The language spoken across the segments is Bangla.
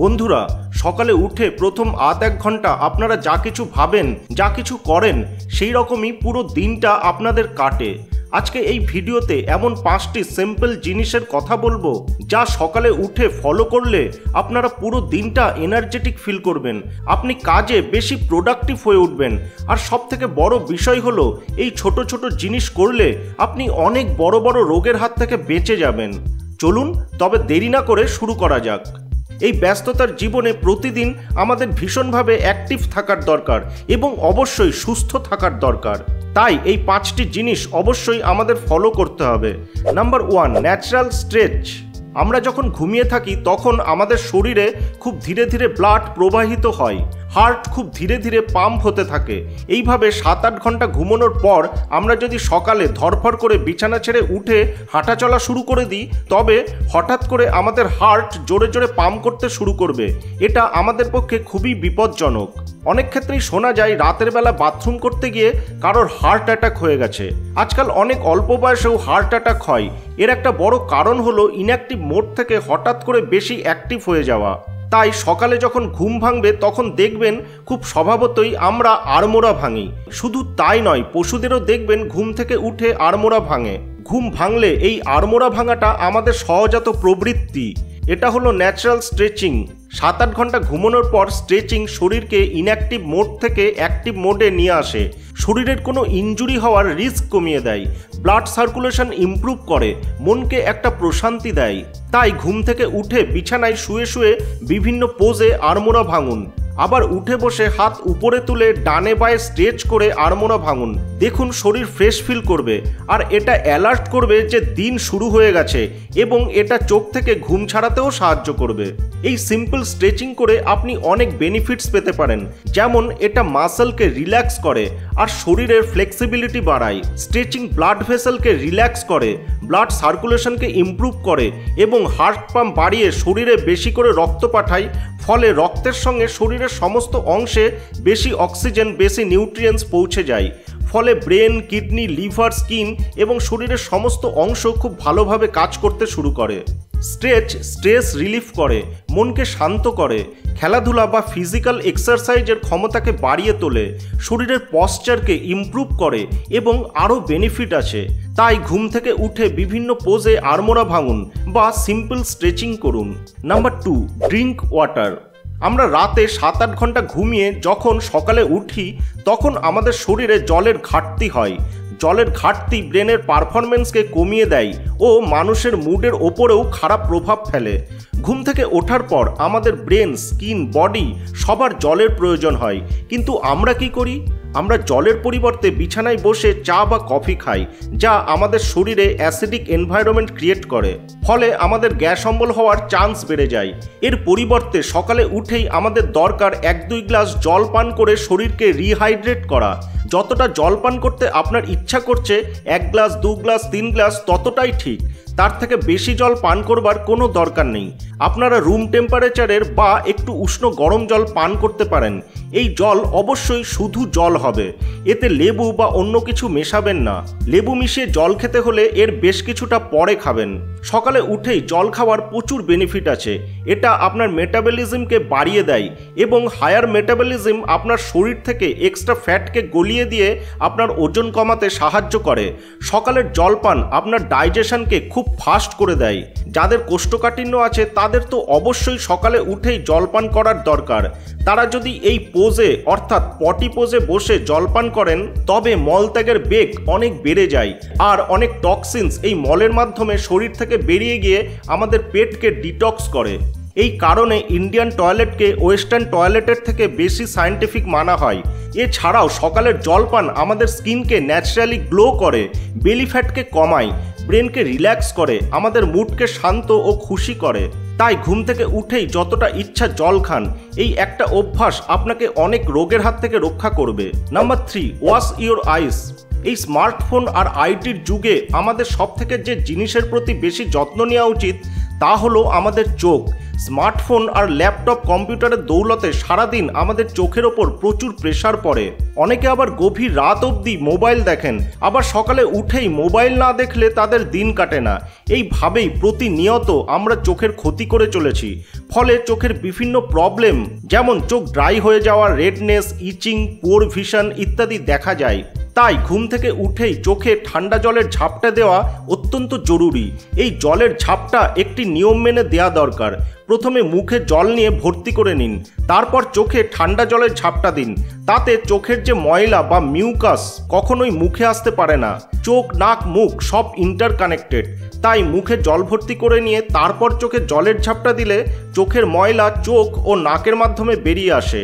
বন্ধুরা, সকালে উঠে প্রথম আধ এক ঘন্টা আপনারা যা কিছু ভাবেন, যা কিছু করেন, সেই রকমই পুরো দিনটা আপনাদের কাটে। আজকে এই ভিডিওতে এমন 5টি সিম্পল জিনিসের কথা বলবো যা সকালে উঠে ফলো করলে আপনারা পুরো দিনটা এনার্জেটিক ফিল করবেন, আপনি কাজে বেশি প্রোডাক্টিভ হয়ে উঠবেন। আর সবথেকে বড় বিষয় হলো এই ছোট ছোট জিনিস করলে আপনি অনেক বড় বড় রোগের হাত থেকে বেঁচে যাবেন। চলুন তবে দেরি না করে শুরু করা যাক। এই ব্যস্ততার জীবনে প্রতিদিন আমাদের ভীষণভাবে অ্যাক্টিভ থাকার দরকার এবং অবশ্যই সুস্থ থাকার দরকার। তাই এই 5টি জিনিস অবশ্যই আমাদের ফলো করতে হবে। Number 1, natural stretch. আমরা যখন ঘুমিয়ে থাকি তখন আমাদের শরীরে খুব ধীরে ধীরে ব্লাড প্রবাহিত হয়, হার্ট খুব ধীরে ধীরে পাম্প হতে থাকে। এইভাবে 7-8 ঘন্টা ঘুমানোর পর আমরা যদি সকালে ধরফর করে বিছানা ছেড়ে উঠে হাঁটা চলা শুরু করে দিই, তবে হঠাৎ করে আমাদের হার্ট জোরে জোরে পাম্প করতে শুরু করবে। এটা আমাদের পক্ষে খুবই বিপজ্জনক। অনেক ক্ষেত্রেই শোনা যায় রাতের বেলা বাথরুম করতে গিয়ে কারোর হার্ট অ্যাটাক হয়ে গেছে। আজকাল অনেক অল্প বয়সেও হার্ট অ্যাটাক হয়। এর একটা বড় কারণ হলো ইনঅ্যাক্টিভ মোড থেকে হঠাৎ করে বেশি অ্যাক্টিভ হয়ে যাওয়া। তাই সকালে যখন ঘুম ভাঙবে তখন দেখবেন খুব স্বভাবতই আমরা আড়মোড়া ভাঙি। শুধু তাই নয়, পশুদেরও দেখবেন ঘুম থেকে উঠে আড়মোড়া ভাঙে। ঘুম ভাঙলে এই আড়মোড়া ভাঙাটা আমাদের সহজাত প্রবৃত্তি। এটা হলো ন্যাচারাল স্ট্রেচিং। 7-8 ঘন্টা ঘুমানোর পর স্ট্রেচিং শরীরকে ইনঅ্যাক্টিভ মোড থেকে অ্যাক্টিভ মোডে নিয়ে আসে, শরীরের কোনো ইনজুরি হওয়ার রিস্ক কমিয়ে দেয়, ব্লাড সার্কুলেশন ইমপ্রুভ করে, মনকে একটা প্রশান্তি দেয়। তাই ঘুম থেকে উঠে বিছানায় শুয়ে শুয়ে বিভিন্ন পোজে আড়মোড়া ভাঙুন। আবার উঠে বসে হাত উপরে তুলে ডানে বায়ে স্ট্রেচ করে আড়মোড়া ভাঙুন। দেখুন শরীর ফ্রেশ ফিল করবে আর এটা অ্যালার্ট করবে যে দিন শুরু হয়ে গেছে, এবং এটা চোখ থেকে ঘুম ছাড়াতেও সাহায্য করবে। এই সিম্পল স্ট্রেচিং করে আপনি অনেক বেনিফিটস পেতে পারেন, যেমন এটা মাসলকে রিল্যাক্স করে আর শরীরের ফ্লেক্সিবিলিটি বাড়ায়। স্ট্রেচিং ব্লাড ভেসেলকে রিল্যাক্স করে, ব্লাড সার্কুলেশনকে ইমপ্রুভ করে এবং হার্ট পাম্প বাড়িয়ে শরীরে বেশি করে রক্ত পাঠায়। ফলে রক্তের সঙ্গে শরীরের সমস্ত অংশে বেশি অক্সিজেন, বেশি নিউট্রিয়েন্টস পৌঁছে যায়। ফলে ব্রেন, কিডনি, লিভার, স্কিন এবং শরীরের সমস্ত অংশ খুব ভালোভাবে কাজ করতে শুরু করে। স্ট্রেচ স্ট্রেস রিলিফ করে, মনকে শান্ত করে। খেলাধুলা বা ফিজিক্যাল এক্সারসাইজের ক্ষমতাকে বাড়িয়ে তোলে, শরীরের পশ্চারকে ইমপ্রুভ করে এবং আরও বেনিফিট আছে। তাই ঘুম থেকে উঠে বিভিন্ন পোজে আড়মোড়া ভাঙুন বা সিম্পল স্ট্রেচিং করুন। Number 2, drink water. আমরা রাতে 7-8 ঘন্টা ঘুমিয়ে যখন সকালে উঠি তখন আমাদের শরীরে জলের ঘাটতি হয়। জলের ঘাটতি ব্রেনের পারফরমেন্সকে কমিয়ে দেয় ও মানুষের মুডের ওপরেও খারাপ প্রভাব ফেলে। ঘুম থেকে ওঠার পর আমাদের ব্রেন, স্কিন, বডি সবার জলের প্রয়োজন হয়, কিন্তু আমরা কি করি? আমরা জলের পরিবর্তে বিছানায় বসে চা বা কফি খাই, যা আমাদের শরীরে অ্যাসিডিক এনভায়রনমেন্ট ক্রিয়েট করে। ফলে আমাদের গ্যাস অম্বল হওয়ার চান্স বেড়ে যায়। এর পরিবর্তে সকালে উঠেই আমাদের দরকার 1-2 গ্লাস জল পান করে শরীরকে রিহাইড্রেট করা। যতটা জল পান করতে আপনার ইচ্ছা করছে, 1 গ্লাস, 2 গ্লাস, 3 গ্লাস ততটাই ঠিক। তার থেকে বেশি জল পান করবার কোনো দরকার নেই। আপনারা রুম টেম্পারেচারের বা একটু উষ্ণ গরম জল পান করতে পারেন। এই জল অবশ্যই শুধু জল হবে, এতে লেবু বা অন্য কিছু মেশাবেন না। লেবু মিশিয়ে জল খেতে হলে এর বেশ কিছুটা পরে খাবেন। সকালে উঠেই জল খাওয়ার প্রচুর বেনিফিট আছে। এটা আপনার মেটাবলিজমকে বাড়িয়ে দেয় এবং হায়ার মেটাবলিজম আপনার শরীর থেকে এক্সট্রা ফ্যাটকে গলিয়ে দিয়ে আপনার ওজন কমাতে সাহায্য করে। সকালের জলপান আপনার ডাইজেশনকে খুব ফাস্ট করে দেয়। যাদের কোষ্ঠকাঠিন্য আছে তাদের তো অবশ্যই সকালে উঠেই জলপান করার দরকার। তারা যদি এই পোজে অর্থাৎ পটি পোজে বসে জলপান করেন তবে মলত্যাগের বেগ অনেক বেড়ে যায় আর অনেক টক্সিনস এই মলের মাধ্যমে শরীর থেকে বেরিয়ে গিয়ে আমাদের পেটকে ডিটক্স করে। এই কারণে ইন্ডিয়ান টয়লেটকে ওয়েস্টার্ন টয়লেটের থেকে বেশি সায়েন্টিফিক মানা হয়। এছাড়াও সকালের জলপান আমাদের স্কিনকে ন্যাচারালি গ্লো করে, বেলি ফ্যাটকে কমায়, ব্রেনকে রিল্যাক্স করে, আমাদের মুডকে শান্ত ও খুশি করে। তাই ঘুম থেকে উঠেই যতটা ইচ্ছা জল খান। এই একটা অভ্যাস আপনাকে অনেক রোগের হাত থেকে রক্ষা করবে। নাম্বার 3, ওয়াশ ইওর আইস। এই স্মার্টফোন আর আইটির যুগে আমাদের সব থেকে যে জিনিসের প্রতি বেশি যত্ন নেওয়া উচিত তা হলো আমাদের চোখ। স্মার্টফোন আর ল্যাপটপ কম্পিউটারের দৌলতে সারাদিন আমাদের চোখের ওপর প্রচুর প্রেসার পড়ে। অনেকে আবার গভীর রাত অবধি মোবাইল দেখেন, আবার সকালে উঠেই মোবাইল না দেখলে তাদের দিন কাটে না। এইভাবেই প্রতিনিয়ত আমরা চোখের ক্ষতি করে চলেছি। ফলে চোখের বিভিন্ন প্রবলেম যেমন চোখ ড্রাই হয়ে যাওয়া, রেডনেস, ইচিং, পুয়ার ভিশন ইত্যাদি দেখা যায়। তাই ঘুম থেকে উঠেই চোখে ঠান্ডা জলের ঝাপটা দেওয়া অত্যন্ত জরুরি। এই জলের ঝাপটা একটি নিয়ম মেনে দেওয়া দরকার। প্রথমে মুখে জল নিয়ে ভর্তি করে নিন, তারপর চোখে ঠান্ডা জলের ঝাপটা দিন। তাতে চোখের যে ময়লা বা মিউকাস কখনোই মুখে আসতে পারে না। চোখ, নাক, মুখ সব ইন্টারকানেক্টেড, তাই মুখে জল ভর্তি করে নিয়ে তারপর চোখে জলের ঝাপটা দিলে চোখের ময়লা চোখ ও নাকের মাধ্যমে বেরিয়ে আসে।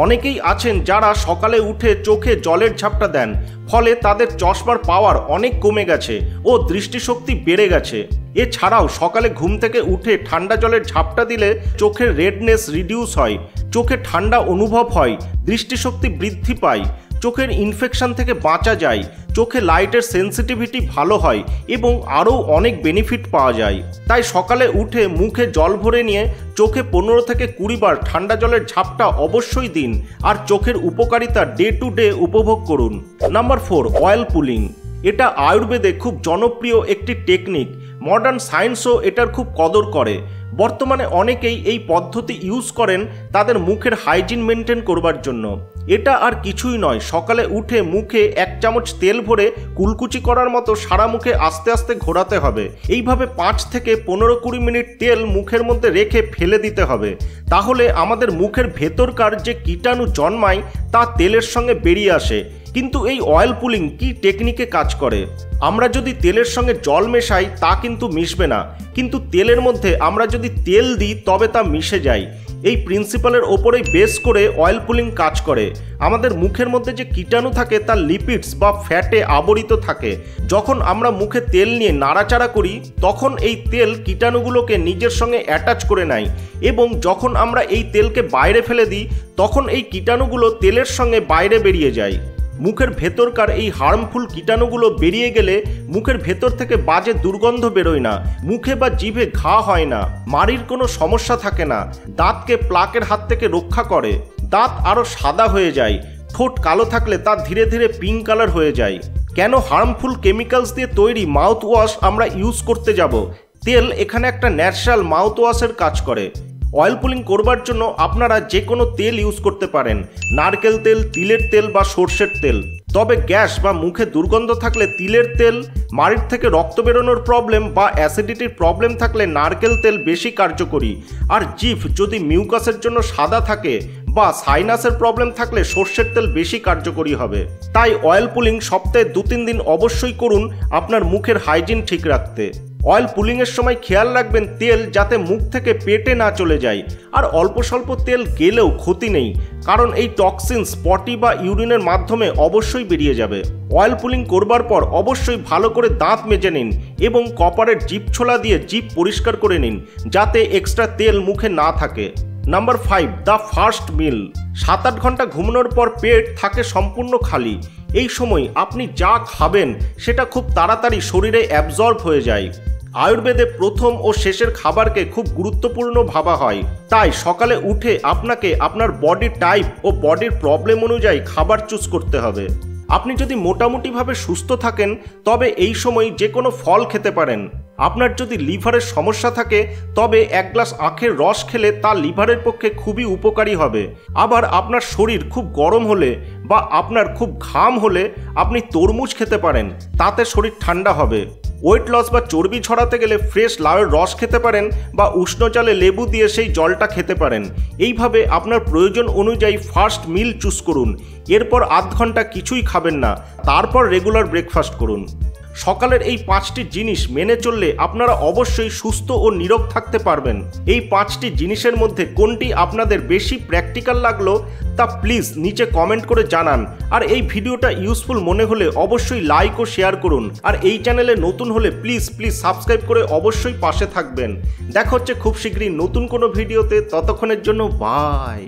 অনেকেই আছেন যারা সকালে উঠে চোখে জলের ঝাপটা দেন, ফলে তাদের চশমার পাওয়ার অনেক কমে গেছে ও দৃষ্টিশক্তি বেড়ে গেছে। এছাড়াও সকালে ঘুম থেকে উঠে ঠান্ডা জলের ঝাপটা দিলে চোখের রেডনেস রিডিউস হয়, চোখে ঠান্ডা অনুভব হয়, দৃষ্টিশক্তি বৃদ্ধি পায়, চোখের ইনফেকশন থেকে বাঁচা যায়, চোখে লাইটের সেন্সিটিভিটি ভালো হয় এবং আরও অনেক বেনিফিট পাওয়া যায়। তাই সকালে উঠে মুখে জল ভরে নিয়ে চোখে 15 থেকে 20 বার ঠান্ডা জলের ঝাপটা অবশ্যই দিন আর চোখের উপকারিতা ডে টু ডে উপভোগ করুন। Number 4, oil pulling. এটা আয়ুর্বেদে খুব জনপ্রিয় একটি টেকনিক। মডার্ন সায়েন্সও এটার খুব কদর করে। বর্তমানে অনেকেই এই পদ্ধতি ইউজ করেন তাদের মুখের হাইজিন মেনটেন করবার জন্য। এটা আর কিছুই নয়, সকালে উঠে মুখে 1 চামচ তেল ভরে কুলকুচি করার মতো সারা মুখে আস্তে আস্তে ঘোরাতে হবে। এইভাবে 5 থেকে 15-20 মিনিট তেল মুখের মধ্যে রেখে ফেলে দিতে হবে। তাহলে আমাদের মুখের ভেতরকার যে কীটাণু জন্মায় তা তেলের সঙ্গে বেরিয়ে আসে। কিন্তু এই অয়েল পুলিং কি টেকনিকে কাজ করে? আমরা যদি তেলের সঙ্গে জল মেশাই তা কিন্তু মিশবে না, কিন্তু তেলের মধ্যে আমরা যদি তেল দিই তবে তা মিশে যায়। এই প্রিন্সিপালের ওপরেই বেস করে অয়েল পুলিং কাজ করে। আমাদের মুখের মধ্যে যে কীটাণু থাকে তা লিপিডস বা ফ্যাটে আবরিত থাকে। যখন আমরা মুখে তেল নিয়ে নাড়াচাড়া করি তখন এই তেল কীটাণুগুলোকে নিজের সঙ্গে অ্যাটাচ করে নেয় এবং যখন আমরা এই তেলকে বাইরে ফেলে দিই তখন এই কীটাণুগুলো তেলের সঙ্গে বাইরে বেরিয়ে যায়। মুখের ভেতরকার এই হার্মফুল কীটাণুগুলো বেরিয়ে গেলে মুখের ভেতর থেকে বাজে দুর্গন্ধ বেরোয় না, মুখে বা জিভে ঘা হয় না, মাড়ির কোনো সমস্যা থাকে না, দাঁতকে প্লাকের হাত থেকে রক্ষা করে, দাঁত আরও সাদা হয়ে যায়, ঠোঁট কালো থাকলে তা ধীরে ধীরে পিঙ্ক কালার হয়ে যায়। কেন হার্মফুল কেমিক্যালস দিয়ে তৈরি মাউথ ওয়াশ আমরা ইউজ করতে যাব? তেল এখানে একটা ন্যাচারাল মাউথ ওয়াশের কাজ করে। অয়েল পুলিং করবার জন্য আপনারা যে কোনো তেল ইউজ করতে পারেন, নারকেল তেল, তিলের তেল বা সর্ষের তেল। তবে গ্যাস বা মুখে দুর্গন্ধ থাকলে তিলের তেল, মাড়ির থেকে রক্ত বেরোনোর প্রবলেম বা অ্যাসিডিটির প্রবলেম থাকলে নারকেল তেল বেশি কার্যকরী। আর জিভ যদি মিউকাসের জন্য সাদা থাকে বা সাইনাসের প্রবলেম থাকলে সর্ষের তেল বেশি কার্যকরী হবে। তাই অয়েল পুলিং সপ্তাহে 2-3 দিন অবশ্যই করুন আপনার মুখের হাইজিন ঠিক রাখতে। অয়েল পুলিংয়ের সময় খেয়াল রাখবেন তেল যাতে মুখ থেকে পেটে না চলে যায়, আর অল্প স্বল্প তেল গেলেও ক্ষতি নেই, কারণ এই টক্সিনস পটি বা ইউরিনের মাধ্যমে অবশ্যই বেরিয়ে যাবে। অয়েল পুলিং করবার পর অবশ্যই ভালো করে দাঁত মেজে নিন এবং কপারের জিভ ছোলা দিয়ে জিভ পরিষ্কার করে নিন যাতে এক্সট্রা তেল মুখে না থাকে। নাম্বার 5, দ্য ফার্স্ট মিল। 7-8 ঘন্টা ঘুমানোর পর পেট থাকে সম্পূর্ণ খালি। এই সময় আপনি যা খাবেন সেটা খুব তাড়াতাড়ি শরীরে অ্যাবজর্ব হয়ে যায়। আয়ুর্বেদে প্রথম ও শেষের খাবারকে খুব গুরুত্বপূর্ণ ভাবা হয়। তাই সকালে উঠে আপনাকে আপনার বডি টাইপ ও বডির প্রবলেম অনুযায়ী খাবার চুজ করতে হবে। আপনি যদি মোটামুটিভাবে সুস্থ থাকেন তবে এই সময় যে কোনো ফল খেতে পারেন। আপনার যদি লিভারের সমস্যা থাকে তবে 1 গ্লাস আখের রস খেলে তা লিভারের পক্ষে খুবই উপকারী হবে। আবার আপনার শরীর খুব গরম হলে বা আপনার খুব ঘাম হলে আপনি তরমুজ খেতে পারেন, তাতে শরীর ঠান্ডা হবে। ওয়েট লস বা চর্বি ঝরাতে গেলে ফ্রেশ লাউয়ের রস খেতে পারেন বা উষ্ণ জলে লেবু দিয়ে সেই জলটা খেতে পারেন। এইভাবে আপনার প্রয়োজন অনুযায়ী ফার্স্ট মিল চুজ করুন। এরপর আধ ঘন্টা কিছুই খাবেন না, তারপর রেগুলার ব্রেকফাস্ট করুন। সকালের এই 5টি জিনিস মেনে চললে আপনারা অবশ্যই সুস্থ ও নীরোগ থাকতে পারবেন। এই 5টি জিনিসের মধ্যে কোনটি আপনাদের বেশি প্র্যাকটিক্যাল লাগলো তা প্লিজ নিচে কমেন্ট করে জানান। আর এই ভিডিওটা ইউজফুল মনে হলে অবশ্যই লাইক ও শেয়ার করুন। আর এই চ্যানেলে নতুন হলে প্লিজ সাবস্ক্রাইব করে অবশ্যই পাশে থাকবেন। দেখা হচ্ছে খুব শীঘ্রই নতুন কোনো ভিডিওতে। ততক্ষণের জন্য বাই।